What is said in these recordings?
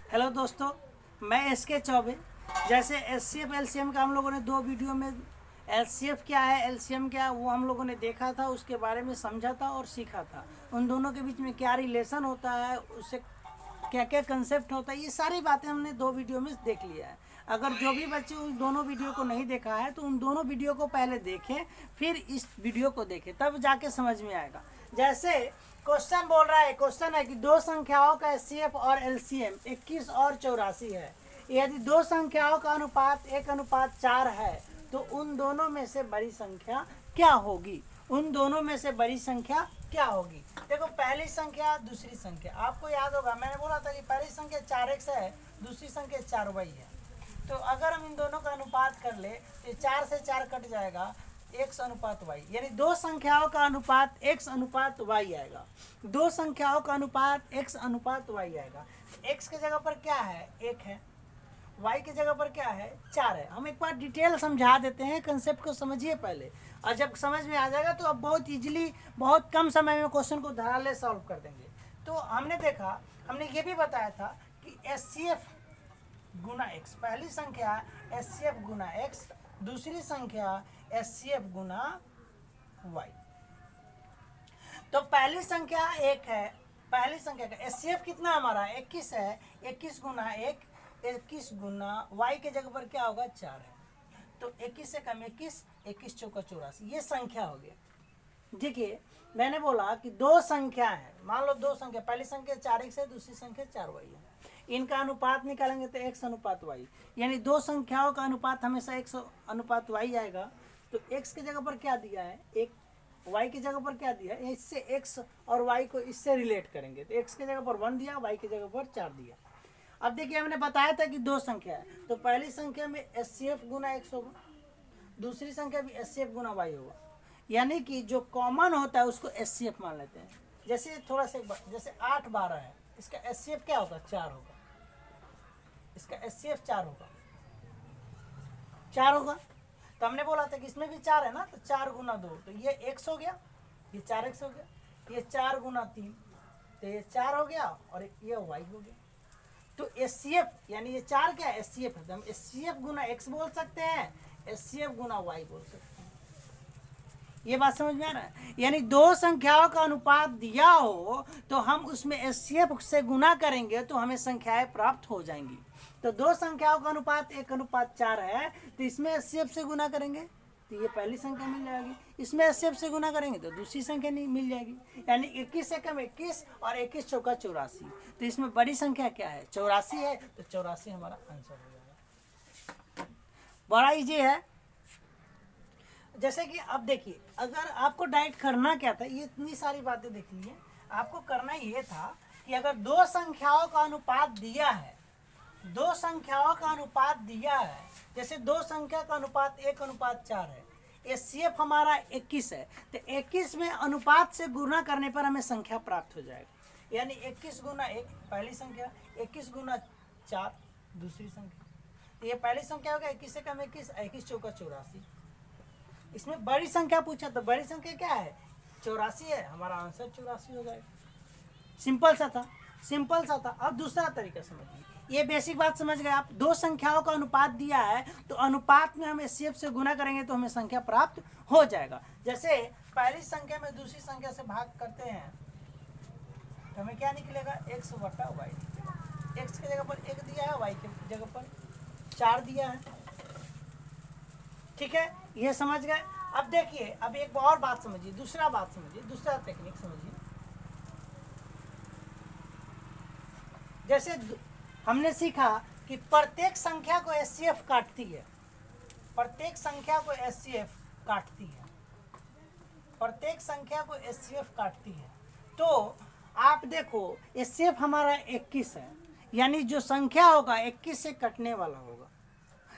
Hello दोस्तों, मैं SK Choubey. जैसे HCF LCM का हम लोगों ने दो वीडियो में LCF क्या है, LCM क्या है, वो हम लोगों ने देखा था, उसके बारे में समझा था और सीखा था। उन दोनों के बीच में क्या रिलेशन होता है, उससे क्या क्या कंसेप्ट होता है, ये सारी बातें हमने दो वीडियो में देख लिया है। अगर जो भी बच्चे उन दोनों वीडियो को नहीं देखा है तो उन दोनों वीडियो को पहले देखें, फिर इस वीडियो को देखें, तब जाके समझ में आएगा। जैसे क्वेश्चन बोल रहा है, क्वेश्चन है कि दो संख्याओं का HCF और LCM 21 और 84 है। यदि दो संख्याओं का अनुपात 1:4 है तो उन दोनों में से बड़ी संख्या क्या होगी। उन दोनों में से बड़ी संख्या क्या होगी। देखो, पहली संख्या दूसरी संख्या, आपको याद होगा मैंने बोला था कि पहली संख्या 4x है, दूसरी संख्या 4y है। तो अगर हम इन दोनों का अनुपात कर ले तो 4 से 4 कट जाएगा, x/y, यानी दो संख्याओं का अनुपात x/y आएगा। दो संख्याओं का अनुपात x/y आएगा। x के जगह पर क्या है, 1 है। y की जगह पर क्या है, 4 है। हम एक बार डिटेल समझा देते हैं, कंसेप्ट को समझिए पहले, और जब समझ में आ जाएगा तो अब बहुत इजीली, बहुत कम समय में क्वेश्चन को धड़ाले सॉल्व कर देंगे। तो हमने देखा, हमने ये भी बताया था कि HCF गुना x, पहली संख्या HCF गुना x, दूसरी संख्या HCF गुना y। तो पहली संख्या 1 है, पहली संख्या का HCF कितना हमारा 21 है, 21 गुना 1, 21 गुना y के जगह पर क्या होगा, 4 है। तो 21 से कम 21, 21 चौका 84, ये संख्या हो गया। देखिए, मैंने बोला कि दो संख्या है, मान लो दो संख्या, पहली संख्या 4x है, दूसरी संख्या 4y है। इनका अनुपात निकालेंगे तो x/y, यानी दो संख्याओं का अनुपात हमेशा x/y आएगा। तो x की जगह पर क्या दिया है, एक, y की जगह पर क्या दिया है, इससे x और y को इससे रिलेट करेंगे तो x की जगह पर 1 दिया, y की जगह पर 4 दिया। अब देखिए, हमने बताया था कि दो संख्या है, तो पहली संख्या में HCF गुना x होगा, दूसरी संख्या भी HCF गुना y होगा। यानी कि जो कॉमन होता है उसको HCF मान लेते हैं। जैसे थोड़ा सा जैसे 8 12 है, इसका HCF क्या होगा, 4 होगा। इसका HCF 4 होगा, 4 होगा। तो हमने बोला था कि इसमें भी 4 है ना, तो 4 गुना 2, तो ये x हो गया, ये 4x हो गया, ये 4 गुना 3, तो ये 4 हो गया, और ये y हो गया। तो HCF यानी ये 4 क्या है, HCF है, तो हम HCF गुना x बोल सकते हैं, HCF गुना y बोल सकते हैं। ये बात समझ में आ रहा है। यानी दो संख्याओं का अनुपात दिया हो तो हम उसमें HCF से गुना करेंगे तो हमें संख्याएं प्राप्त हो जाएंगी। तो दो संख्याओं का अनुपात 1:4 है, तो इसमें HCF से गुना करेंगे तो ये पहली संख्या मिल जाएगी, इसमें HCF से गुना करेंगे तो दूसरी संख्या नहीं मिल जाएगी। यानी 21 से कम 21 और 21 चौका 84, तो इसमें बड़ी संख्या क्या है, 84 है, तो 84 हमारा आंसर हो जाएगा। बड़ा इजी है। जैसे कि अब देखिए, अगर आपको डायरेक्ट करना क्या था, ये इतनी सारी बातें देख ली है, आपको करना ये था कि अगर दो संख्याओं का अनुपात दिया है, दो संख्याओं का अनुपात दिया है, जैसे दो संख्या का अनुपात 1:4 है, HCF हमारा 21 है, तो 21 में अनुपात से गुना करने पर हमें संख्या प्राप्त हो जाएगा। यानी 21 गुना 1 पहली संख्या, 21 गुना 4 दूसरी संख्या। तो ये पहली संख्या होगा 21 से कम 21, 21 चौका 84। इसमें बड़ी संख्या पूछा तो बड़ी संख्या क्या है, 84 है, हमारा आंसर 84 हो जाएगा। सिंपल सा था, सिंपल सा था। अब दूसरा तरीका समझिए, ये बेसिक बात समझ गए आप। दो संख्याओं का अनुपात दिया है तो अनुपात में हम HCF से गुना करेंगे तो हमें संख्या प्राप्त हो जाएगा। जैसे पहली संख्या में दूसरी संख्या से भाग करते हैं तो हमें क्या निकलेगा, x/y। x की जगह पर 1 दिया है, y की जगह पर 4 दिया है। ठीक है, ये समझ गए। अब देखिए, अब एक और बात समझिए, दूसरा बात समझिए, दूसरा टेक्निक समझिए। जैसे हमने सीखा कि प्रत्येक संख्या को HCF काटती है, प्रत्येक संख्या को HCF काटती है, प्रत्येक संख्या को HCF काटती है। तो आप देखो, HCF हमारा 21 है, यानी जो संख्या होगा 21 से कटने वाला होगा।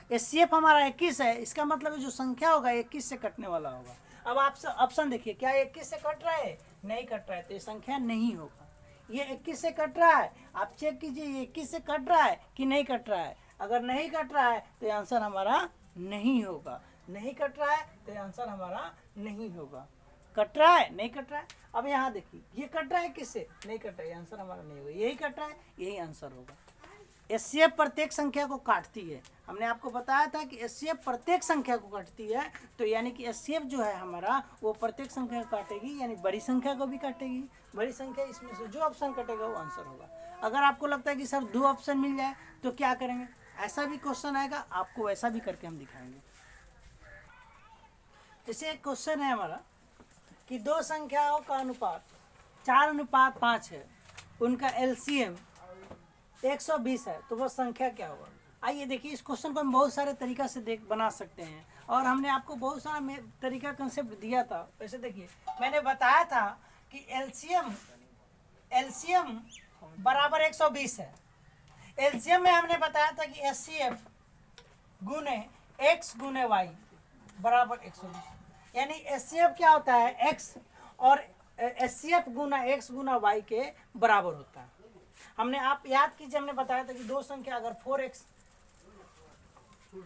HCF हमारा 21 है, इसका मतलब जो संख्या होगा 21 से कटने वाला होगा। अब आप ऑप्शन देखिए, क्या 21 से कट रहा है, नहीं कट रहा है, तो ये संख्या नहीं होगा। ये 21 से कट रहा है, आप चेक कीजिए ये 21 से कट रहा है कि नहीं कट रहा है। अगर नहीं कट रहा है तो ये आंसर हमारा नहीं होगा, नहीं कट रहा है तो ये आंसर हमारा नहीं होगा। कट रहा है, नहीं कट रहा है। अब यहाँ देखिए, ये कट रहा है, किससे नहीं कट रहा है, आंसर हमारा नहीं होगा। यही कट रहा है, यही आंसर होगा। एचसीएफ प्रत्येक संख्या को काटती है। हमने आपको बताया था कि एचसीएफ प्रत्येक संख्या को काटती है, तो यानी कि एचसीएफ जो है हमारा वो प्रत्येक संख्या को काटेगी, यानी बड़ी संख्या को भी काटेगी। बड़ी संख्या इसमें से जो ऑप्शन कटेगा वो आंसर होगा। अगर आपको लगता है कि सर 2 ऑप्शन मिल जाए तो क्या करेंगे, ऐसा भी क्वेश्चन आएगा, आपको वैसा भी करके हम दिखाएंगे। जैसे एक क्वेश्चन है हमारा कि 2 संख्याओं का अनुपात 4:5 है, उनका एलसीएम 120 है, तो वह संख्या क्या होगा। आइए देखिए, इस क्वेश्चन को हम बहुत सारे तरीका से बना सकते हैं, और हमने आपको बहुत सारा तरीका कंसेप्ट दिया था। वैसे देखिए, मैंने बताया था कि एलसीएम बराबर 120 है। एलसीएम में हमने बताया था कि एचसीएफ गुने एक्स गुने वाई बराबर 120, यानी एचसीएफ क्या होता है, एक्स, और एचसीएफ गुना एक्स गुना वाई के बराबर होता है। हमने, आप याद कीजिए, हमने बताया था कि 2 संख्या अगर 4x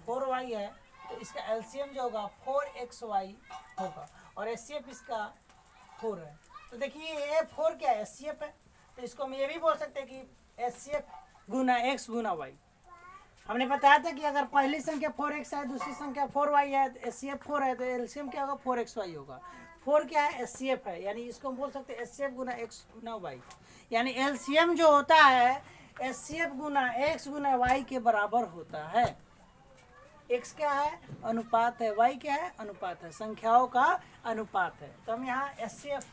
4y है तो इसका एलसीएम जो होगा 4xy होगा, और एचसीएफ इसका 4 है। तो देखिए ये 4 क्या है, एचसीएफ है, तो इसको हम ये भी बोल सकते हैं कि एचसीएफ गुना x गुना y। हमने बताया था कि अगर पहली संख्या 4x है, दूसरी संख्या 4y है, तो एचसीएफ 4 है, तो एलसीएम क्या होगा, 4xy होगा। 4 क्या है, एचसीएफ है, यानी इसको हम बोल सकते हैं एचसीएफ गुना x गुना y, यानी एलसीएम जो होता है एचसीएफ गुना x गुना y के बराबर होता है। x क्या है, अनुपात है, y क्या है, अनुपात है, संख्याओं का अनुपात है। तो हम यहाँ एचसीएफ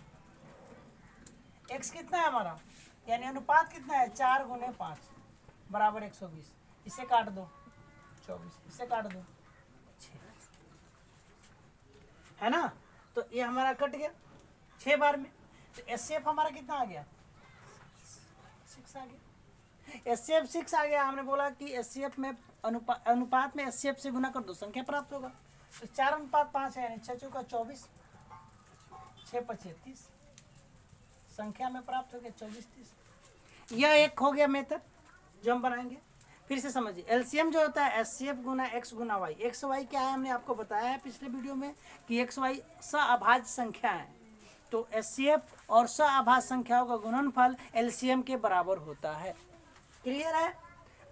x कितना है हमारा, यानी अनुपात कितना है, 4 गुने 5 बराबर 120। इसे काट दो 24, इसे काट दो 6, है ना। तो ये हमारा कट गया 6 बार में। तो एचसीएफ हमारा कितना आ गया, 6 आ गया। एचसीएफ 6 आ गया। हमने बोला कि एचसीएफ में अनुपात में एचसीएफ से गुना कर दो, संख्या प्राप्त होगा। तो 4:5 है, यानी 6 चौका 24, 6 पचे 30, संख्या में प्राप्त हो गया 24 30। यह एक हो गया मेथड जो हम बनाएंगे। फिर से समझिए, एलसीएम जो होता है एचसीएफ गुना एक्स गुना वाई। एक्स वाई क्या है, हमने आपको बताया है पिछले वीडियो में कि एक्स वाई सअभाज्य संख्या है, तो एचसीएफ और सअभाज्य संख्याओं का गुणनफल एलसीएम के बराबर होता है। क्लियर है,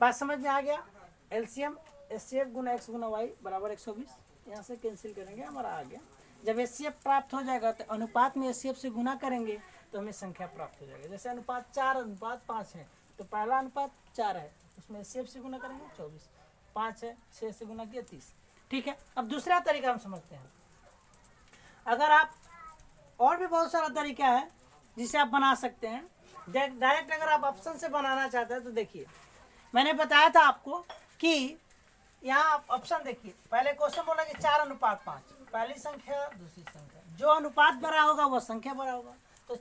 बात समझ में आ गया। एलसीएम एचसीएफ गुना एक्स गुना वाई बराबर 120, यहाँ से कैंसिल करेंगे, हमारा आ गया। जब एचसीएफ प्राप्त हो जाएगा तो अनुपात में एचसीएफ से गुना करेंगे तो हमें संख्या प्राप्त हो जाएगा। जैसे अनुपात 4:5 है, तो पहला अनुपात 4 है, उसमें एचसीएफ से गुना करेंगे 24, 5 है, 6 से गुना किया 30। ठीक है, अब दूसरा तरीका हम समझते हैं। अगर आप, और भी बहुत सारा तरीका है जिसे आप बना सकते हैं डायरेक्ट। अगर आप ऑप्शन से बनाना चाहते हैं तो देखिए, मैंने बताया था आपको कि यहाँ आप ऑप्शन देखिए, पहले क्वेश्चन बोला कि 4:5, पहली संख्या दूसरी संख्या, जो अनुपात बड़ा होगा वह संख्या बड़ा होगा। तो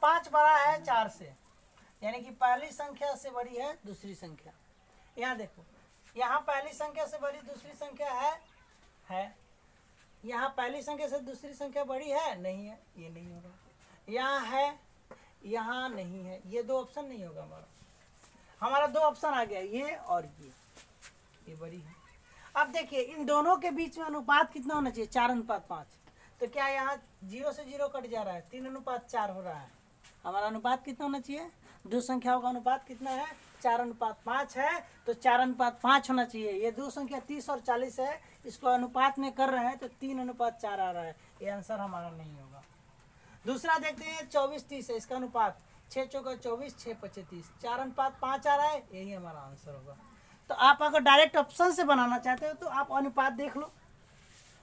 5 बड़ा है 4 से, यानी कि पहली संख्या से बड़ी है दूसरी संख्या। यहाँ देखो, यहाँ पहली संख्या से बड़ी दूसरी संख्या है। यहाँ पहली संख्या से दूसरी संख्या बड़ी है, नहीं है, ये नहीं होगा। यहाँ है, यहाँ नहीं है, ये 2 ऑप्शन नहीं होगा हमारा 2 ऑप्शन आ गया, ये और ये बड़ी है। अब देखिए, इन दोनों के बीच में अनुपात कितना होना चाहिए, 4:5। तो क्या यहाँ 0 से 0 कट जा रहा है, 3:4 हो रहा है। हमारा अनुपात कितना होना चाहिए, 2 संख्याओं का अनुपात कितना है, 4:5 है, तो 4:5 होना चाहिए। ये 2 संख्या 30 और 40 है, इसको अनुपात में कर रहे हैं तो 3:4 आ रहा है, ये आंसर हमारा नहीं होगा। दूसरा देखते हैं, 24-30 है, इसका अनुपात 6 चौका 24, 6 पचे 30, 4:5 आ रहा है, यही हमारा आंसर होगा। तो आप अगर डायरेक्ट ऑप्शन से बनाना चाहते हो तो आप अनुपात देख लो,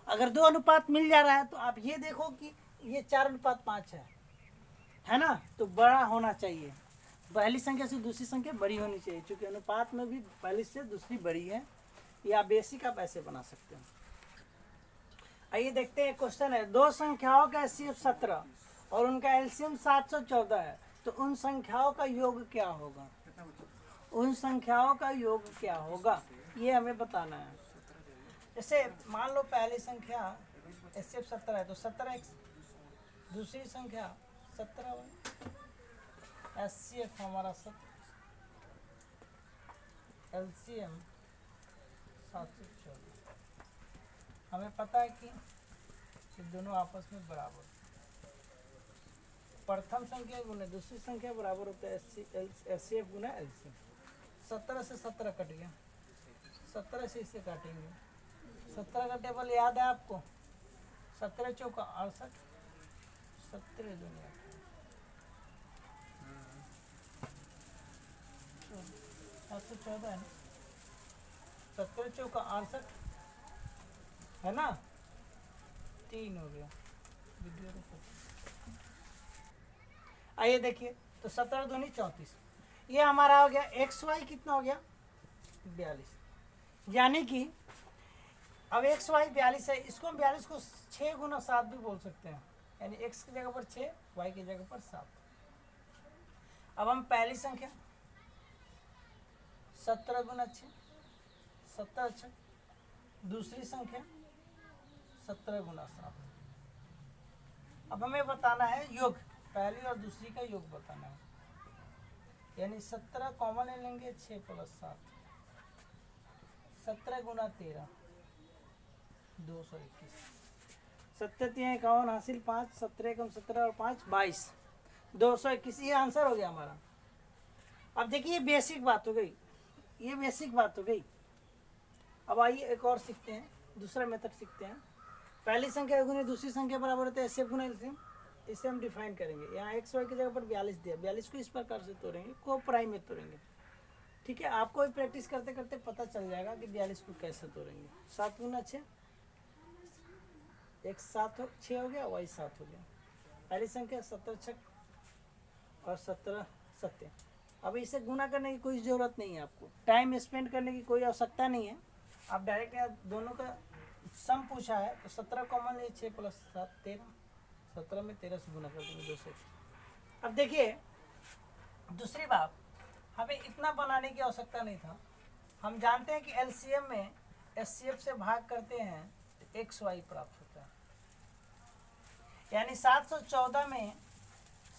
अगर 2 अनुपात मिल जा रहा है तो आप ये देखो कि ये 4:5 है ना, तो बड़ा होना चाहिए। पहली संख्या से दूसरी संख्या बड़ी होनी चाहिए, क्योंकि अनुपात में भी पहली से दूसरी बड़ी है। या बेसिक आप ऐसे बना सकते हैं। आइए देखते हैं, क्वेश्चन है, 2 संख्याओं का एचसीएफ 17 और उनका एलसीएम 714 है, तो उन संख्याओं का योग क्या होगा। उन संख्याओं का योग क्या होगा, ये हमें बताना है। जैसे मान लो पहली संख्या एचसीएफ 17 है, तो 17x, दूसरी संख्या 17y, एचसीएफ हमारा 17, एलसीएम 714। हमें पता है कि ये दोनों आपस में बराबर, प्रथम संख्या गुना दूसरी संख्या बराबर होता है एचसीएफ गुना एलसीएम। 17 से 17 कट गया, 17 से इसे काटेंगे, 17 का टेबल याद है आपको, 17 चौका 68, 17 दूनी 814 है ना, 17 चौका 68 है ना, 3 हो गया। आइए देखिए, तो 17 दूनी 34, ये हमारा हो गया एक्स वाई कितना हो गया 42, यानी कि अब एक्स वाई 42 है, इसको हम 42 को 6 गुना 7 भी बोल सकते हैं, यानी एक्स की जगह पर 6, वाई की जगह पर 7। अब हम पहली संख्या 17 गुना 6, 17 6, दूसरी संख्या 17 गुना 7। अब हमें बताना है योग, पहली और दूसरी का योग बताना है, यानी 17 कॉमन ले लेंगे, 6 + 7, 17 गुना 13 221, 17 51 हासिल 5, 17 कम 17 और 5 22, 221, ये आंसर हो गया हमारा। अब देखिए ये बेसिक बात हो गई, ये बेसिक बात हो गई। अब आइए एक और सीखते हैं, दूसरा मेथड सीखते हैं। पहली संख्या गुना दूसरी संख्या बराबर होता है एचसीएफ गुना एलसीएम, इसे हम डिफाइन करेंगे। यहाँ एक्स वाई की जगह पर 42 दिया, 42 को इस प्रकार से तोड़ेंगे, को प्राइम में तोड़ेंगे, ठीक है। आपको भी प्रैक्टिस करते करते पता चल जाएगा कि 42 को कैसे तोड़ेंगे। 7 गुना 6, एक्स 6 हो गया, वाई 7 हो गया। पहली संख्या 17 6 और 17 7। अब इसे गुना करने की कोई ज़रूरत नहीं है, आपको टाइम स्पेंड करने की कोई आवश्यकता नहीं है। आप डायरेक्ट यहाँ दोनों का सम पूछा है तो 17 कॉमन है, 6 + 7 13, 17 में 13 से गुना कर देंगे 2 से। अब देखिए दूसरी बात, हमें इतना बनाने की आवश्यकता नहीं था। हम जानते हैं कि एलसीएम में एचसीएफ से भाग करते हैं तो एक्स वाई प्राप्त होता है, यानी 714 में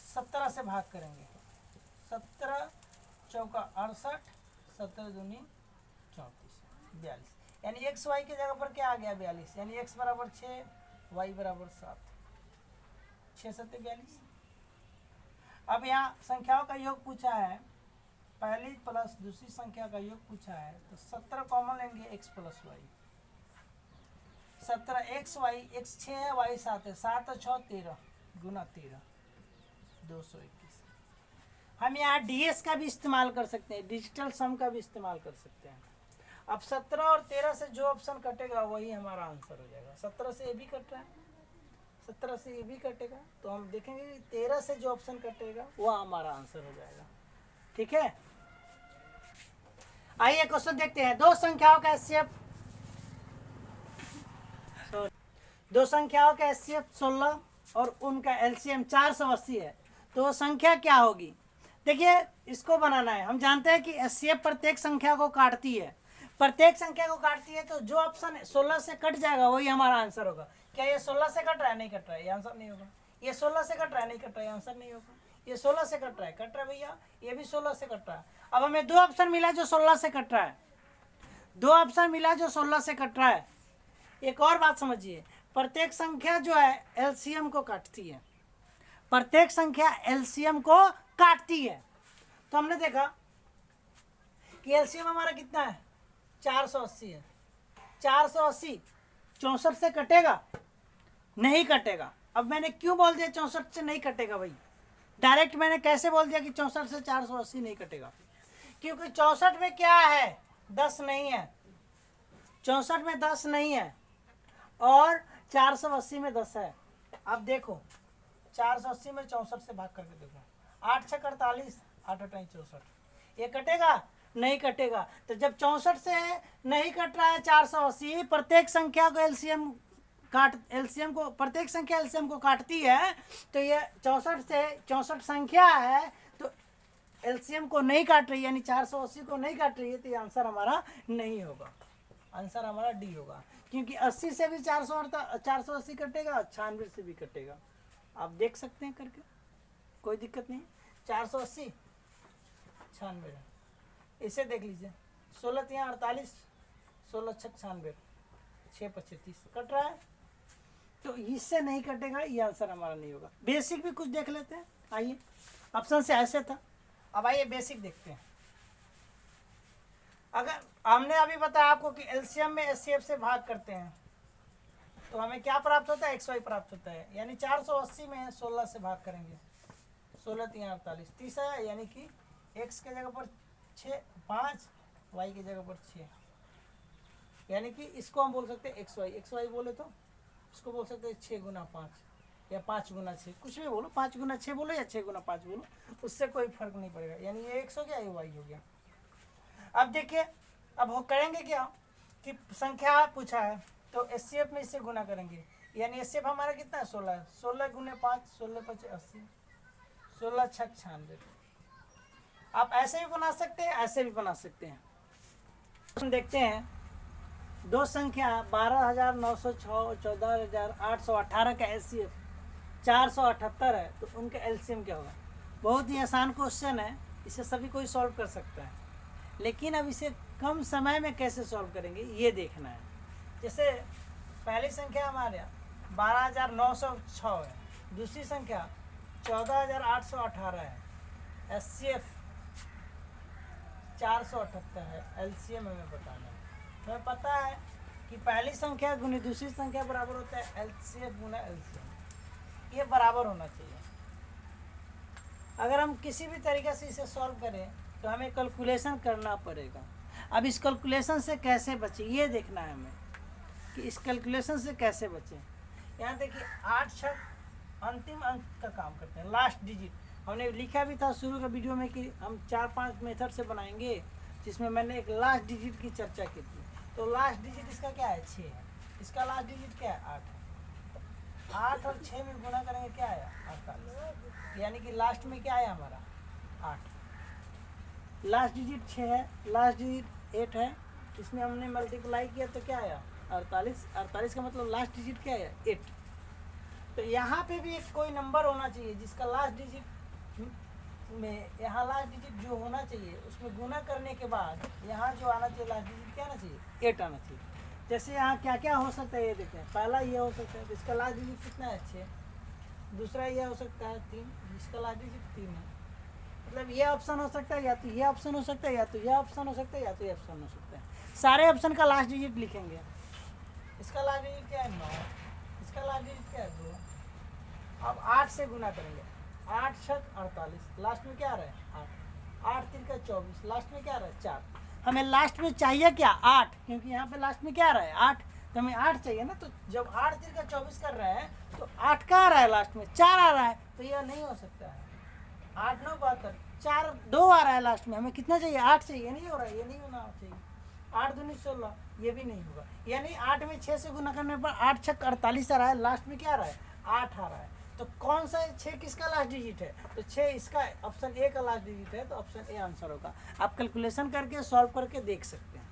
17 से भाग करेंगे, 17 चौका 68, 17 दूनी 34 42, यानी एक्स वाई की जगह पर क्या आ गया 42, यानी एक्स बराबर 6, वाई बराबर 7, 6 7 42। अब यहाँ संख्याओं का योग पूछा है, पहली प्लस दूसरी संख्या का योग पूछा है, तो 17 कॉमन लेंगे, x plus y, 17 x y, x 6 है, वाई 7 है, 7 और 6 13 गुना 13 221। हम यहाँ डीएस का भी इस्तेमाल कर सकते हैं, डिजिटल सम का भी इस्तेमाल कर सकते हैं। अब 17 और 13 से जो ऑप्शन कटेगा वही हमारा आंसर हो जाएगा। 17 से ये भी कट रहा है, 17 से ये भी कटेगा, तो हम देखेंगे कि 13 से जो ऑप्शन कटेगा वो हमारा आंसर हो जाएगा, ठीक है। आइए क्वेश्चन देखते हैं। दो संख्याओं का एचसीएफ 16 और उनका एलसीएम 480 है, तो संख्या क्या होगी। देखिए इसको बनाना है। हम जानते हैं कि एचसीएफ प्रत्येक संख्या को काटती है, प्रत्येक संख्या को काटती है, तो जो ऑप्शन 16 से कट जाएगा वही हमारा आंसर होगा। क्या ये 16 से कट रहा है, नहीं कट रहा है, ये आंसर नहीं होगा। ये 16 से कट रहा है, नहीं कट रहा है, आंसर नहीं होगा। ये 16 से कट रहा है भैया, ये भी 16 से कट रहा है। अब हमें दो ऑप्शन मिला जो 16 से कट रहा है, दो ऑप्शन मिला जो 16 से कट रहा है। एक और बात समझिए, प्रत्येक संख्या जो है एलसीएम को काटती है, प्रत्येक संख्या एलसीएम को काटती है। तो हमने देखा कि एलसीएम हमारा कितना है 480 है। 480 64 से कटेगा, नहीं कटेगा। अब मैंने क्यों बोल दिया 64 से नहीं कटेगा भाई, डायरेक्ट मैंने कैसे बोल दिया कि 64 से 480 नहीं कटेगा, क्योंकि 64 में क्या है 10 नहीं है, 64 में 10 नहीं है और 480 में 10 है। अब देखो 480 में 64 से भाग करके देखो, 8 6 48, 8 8 64, ये कटेगा नहीं कटेगा। तो जब 64 से नहीं कट रहा है 480, प्रत्येक संख्या को एलसीएम को प्रत्येक संख्या एलसीएम को काटती है, तो ये 64 से 64 संख्या है तो एलसीएम को नहीं काट रही, यानी 480 को नहीं काट रही है, तो ये आंसर हमारा नहीं होगा, आंसर हमारा डी होगा। क्योंकि 80 से भी 480 कटेगा, 96 से भी कटेगा। आप देख सकते हैं करके, कोई दिक्कत नहीं। 480 96, इसे देख लीजिए, 16 3 48, 16 6 96, 6 5 30 कट रहा है, तो इससे नहीं कटेगा, ये आंसर हमारा नहीं होगा। बेसिक भी कुछ देख लेते हैं। आइए, ऑप्शन से ऐसे था, अब आइए बेसिक देखते हैं। अगर हमने अभी बताया आपको कि एलसीएम में एचसीएफ से भाग करते हैं तो हमें क्या प्राप्त होता है, एक्स प्राप्त होता है। यानी 480 में 16 से भाग करेंगे, 16 3 48, 30 है, यानी कि एक्स के जगह पर 6 5, वाई की जगह पर 6, यानी कि इसको हम बोल सकते हैं एक्स वाई बोले तो इसको बोल सकते हैं 6 गुना 5 या 5 गुना 6, कुछ भी बोलो, 5 गुना 6 बोलो या 6 गुना 5 बोलो, उससे कोई फर्क नहीं पड़ेगा। यानी ये एक्स हो गया, ये वाई हो गया। अब देखिए, अब वो करेंगे क्या कि संख्या पूछा है तो एचसीएफ में इससे गुना करेंगे। यानी एचसीएफ हमारा कितना है, 16 है। 16 गुने 5, 16 5 80, 16 6 96। आप ऐसे भी बना सकते हैं, ऐसे भी बना सकते हैं। हम देखते हैं दो संख्या 12,906 और 14,818 का एचसीएफ 478 है, तो उनका एलसीएम क्या होगा। बहुत ही आसान क्वेश्चन है, इसे सभी कोई सॉल्व कर सकता है, लेकिन अब इसे कम समय में कैसे सॉल्व करेंगे ये देखना है। जैसे पहली संख्या हमारे 12,906 है, दूसरी संख्या 14,818 है, एचसीएफ 478 है, एलसीएम हमें बताना है। हमें पता है कि पहली संख्या गुनी दूसरी संख्या बराबर होता है एलसीएफ गुना एलसीएम, ये बराबर होना चाहिए। अगर हम किसी भी तरीके से इसे सॉल्व करें तो हमें कैलकुलेशन करना पड़ेगा। अब इस कैलकुलेशन से कैसे बचे ये देखना है हमें, कि इस कैलकुलेशन से कैसे बचे। यहाँ देखिए 8 6 अंतिम अंक का काम करते हैं, लास्ट डिजिट। हमने लिखा भी था शुरू के वीडियो में कि हम 4-5 मेथड से बनाएंगे, जिसमें मैंने एक लास्ट डिजिट की चर्चा की थी। तो लास्ट डिजिट इसका क्या है, 6 है। इसका लास्ट डिजिट क्या है, 8 है। 8 और 6 में गुना करेंगे क्या आया, 48, यानी कि लास्ट में क्या आया हमारा 8। लास्ट डिजिट 6 है, लास्ट डिजिट 8 है, इसमें हमने मल्टीप्लाई किया तो क्या आया 48। 48 का मतलब लास्ट डिजिट क्या है 8। तो यहाँ पे भी एक कोई नंबर होना चाहिए जिसका लास्ट डिजिट में, यहाँ लास्ट डिजिट जो होना चाहिए उसमें गुना करने के बाद यहाँ जो आना चाहिए लास्ट डिजिट क्या आना चाहिए 8 आना चाहिए। जैसे यहाँ क्या क्या हो सकता है ये देखें। पहला ये हो सकता है, इसका लास्ट डिजिट कितना है 6। दूसरा ये हो सकता है 3, जिसका लास्ट डिजिट 3 है। मतलब ये ऑप्शन हो सकता है, या तो ये ऑप्शन हो सकता है, या तो ये ऑप्शन हो सकता है, या तो ये ऑप्शन हो सकता है। सारे ऑप्शन का लास्ट डिजिट लिखेंगे। इसका लास्ट डिजिट क्या है 9, इसका लास्ट डिजिट क्या है 2। अब 8 से गुना करेंगे, 8 6 48, लास्ट में क्या आ रहा है 8। 8 3 का 24, लास्ट में क्या आ रहा है 4। हमें लास्ट में चाहिए क्या 8, क्योंकि यहाँ पे लास्ट में क्या आ रहा है 8, तो हमें 8 चाहिए ना। तो जब 8 3 का 24 कर रहे हैं तो 8 का आ रहा है, लास्ट में 4 आ रहा है, तो यह नहीं हो सकता है। 8 9 72, 4 2 आ रहा है लास्ट में, हमें कितना चाहिए 8 चाहिए, नहीं हो रहा है, ये नहीं होना चाहिए। 8 दूनी 16, ये भी नहीं होगा। यानी 8 में 6 से गुना करने पर 8 6 48 आ रहा है, लास्ट में क्या आ रहा है 8 आ रहा है। तो कौन सा 6 किसका लास्ट डिजिट है, तो 6 इसका ऑप्शन ए का लास्ट डिजिट है, तो ऑप्शन ए आंसर होगा। आप कैलकुलेशन करके सॉल्व करके देख सकते हैं।